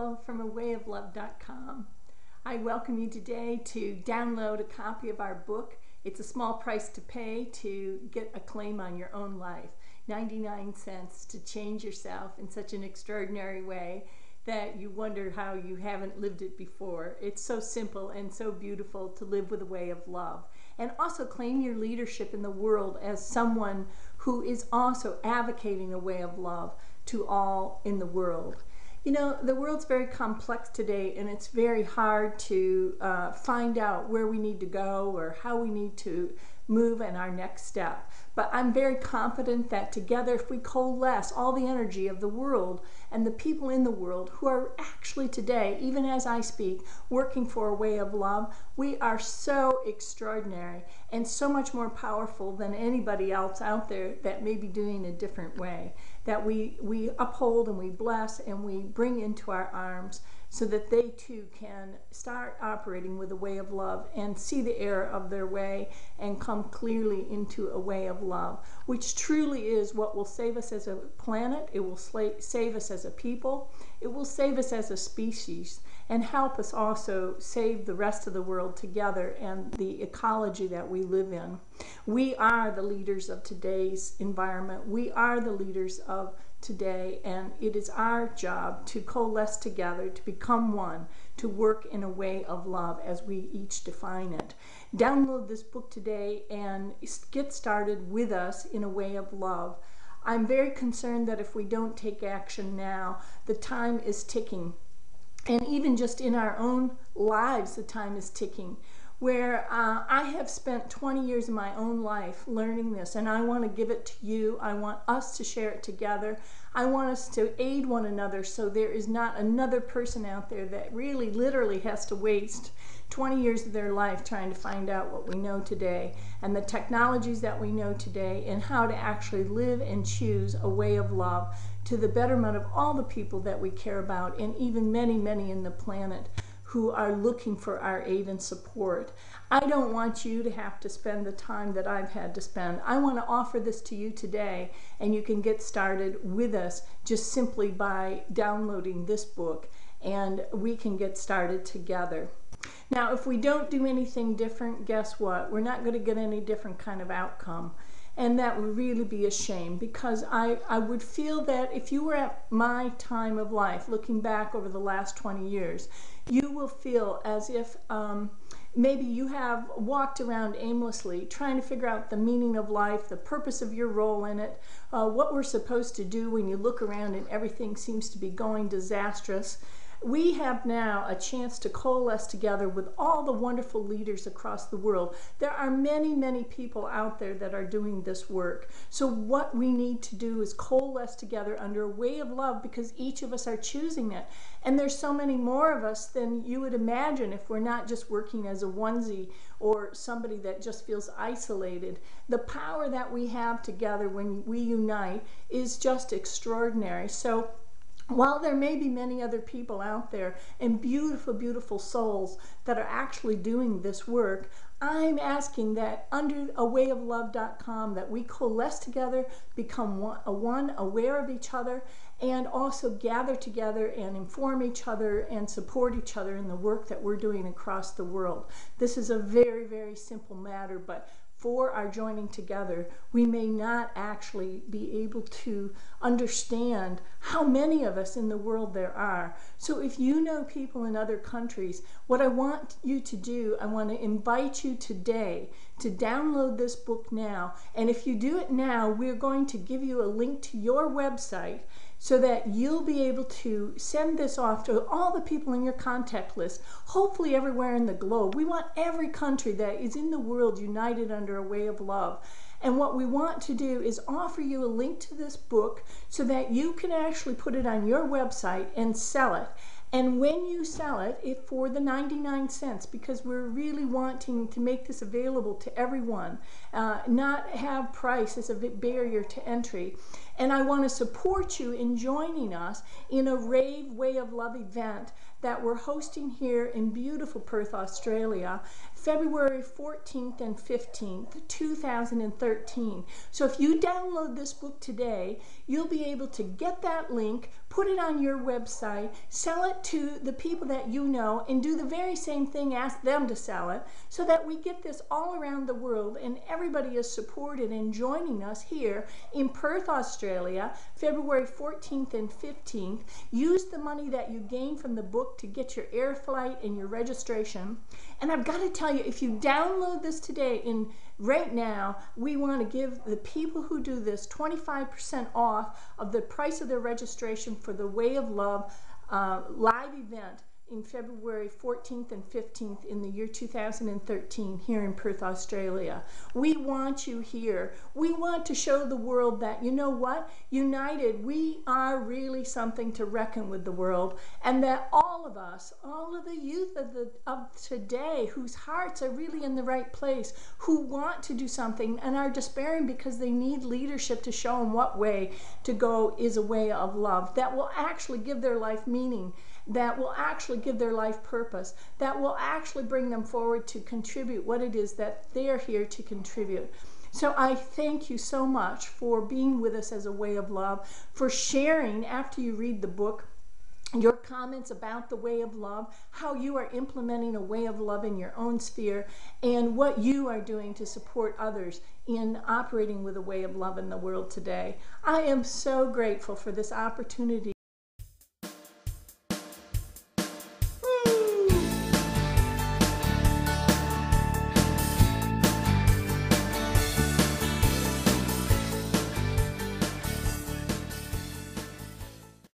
Angela from AWayOfLove.com. I welcome you today to download a copy of our book. It's a small price to pay to get a claim on your own life. 99 cents to change yourself in such an extraordinary way that you wonder how you haven't lived it before. It's so simple and so beautiful to live with a way of love. And also claim your leadership in the world as someone who is also advocating a way of love to all in the world. You know, the world's very complex today, and it's very hard to find out where we need to go or how we need to move in our next step. But I'm very confident that together, if we coalesce all the energy of the world and the people in the world who are actually today, even as I speak, working for a way of love, we are so extraordinary and so much more powerful than anybody else out there that may be doing a different way. That we uphold and we bless and we bring into our arms so that they too can start operating with a way of love and see the error of their way and come clearly into a way of love, which truly is what will save us as a planet. It will save us as a people. It will save us as a species and help us also save the rest of the world together and the ecology that we live in. We are the leaders of today's environment. We are the leaders of today, and it is our job to coalesce together, to become one, to work in a way of love as we each define it. Download this book today and get started with us in a way of love. I'm very concerned that if we don't take action now, the time is ticking. And even just in our own lives, the time is ticking. Where I have spent 20 years of my own life learning this, and I want to give it to you. I want us to share it together. I want us to aid one another so there is not another person out there that really literally has to waste 20 years of their life trying to find out what we know today and the technologies that we know today and how to actually live and choose a way of love to the betterment of all the people that we care about and even many, many in the planet who are looking for our aid and support. I don't want you to have to spend the time that I've had to spend. I want to offer this to you today, and you can get started with us just simply by downloading this book, and we can get started together. Now, if we don't do anything different, guess what? We're not going to get any different kind of outcome. And that would really be a shame, because I would feel that if you were at my time of life, looking back over the last 20 years, you will feel as if maybe you have walked around aimlessly trying to figure out the meaning of life, the purpose of your role in it, what we're supposed to do when you look around and everything seems to be going disastrous. We have now a chance to coalesce together with all the wonderful leaders across the world. There are many, many people out there that are doing this work. So what we need to do is coalesce together under a way of love, because each of us are choosing it. And there's so many more of us than you would imagine if we're not just working as a onesie or somebody that just feels isolated. The power that we have together when we unite is just extraordinary. So while there may be many other people out there and beautiful, beautiful souls that are actually doing this work, I'm asking that under AWayOfLove.com that we coalesce together, become one, aware of each other, and also gather together and inform each other and support each other in the work that we're doing across the world. This is a very, very simple matter, but for our joining together, we may not actually be able to understand how many of us in the world there are. So if you know people in other countries, what I want you to do, I want to invite you today to download this book now. And if you do it now, we're going to give you a link to your website so that you'll be able to send this off to all the people in your contact list, hopefully everywhere in the globe. We want every country that is in the world united under a way of love. And what we want to do is offer you a link to this book so that you can actually put it on your website and sell it. And when you sell it for the 99 cents, because we're really wanting to make this available to everyone, not have price as a barrier to entry. And I want to support you in joining us in a Rave Way of Love event that we're hosting here in beautiful Perth, Australia, February 14th and 15th, 2013. So if you download this book today, you'll be able to get that link, put it on your website, sell it to the people that you know, and do the very same thing, ask them to sell it, so that we get this all around the world and everybody is supported and joining us here in Perth, Australia, February 14th and 15th. Use the money that you gain from the book to get your air flight and your registration. And I've got to tell you, if you download this today, right now, we want to give the people who do this 25% off of the price of their registration for the Way of Love live event in February 14th and 15th in the year 2013 here in Perth, Australia. We want you here. We want to show the world that, you know what, united, we are really something to reckon with the world, and that all of us, all of the youth of today whose hearts are really in the right place, who want to do something and are despairing because they need leadership to show them what way to go is a way of love that will actually give their life meaning, that will actually give their life purpose, that will actually bring them forward to contribute what it is that they're here to contribute. So I thank you so much for being with us as a Way of Love, for sharing after you read the book your comments about the Way of Love, how you are implementing a Way of Love in your own sphere, and what you are doing to support others in operating with a Way of Love in the world today. I am so grateful for this opportunity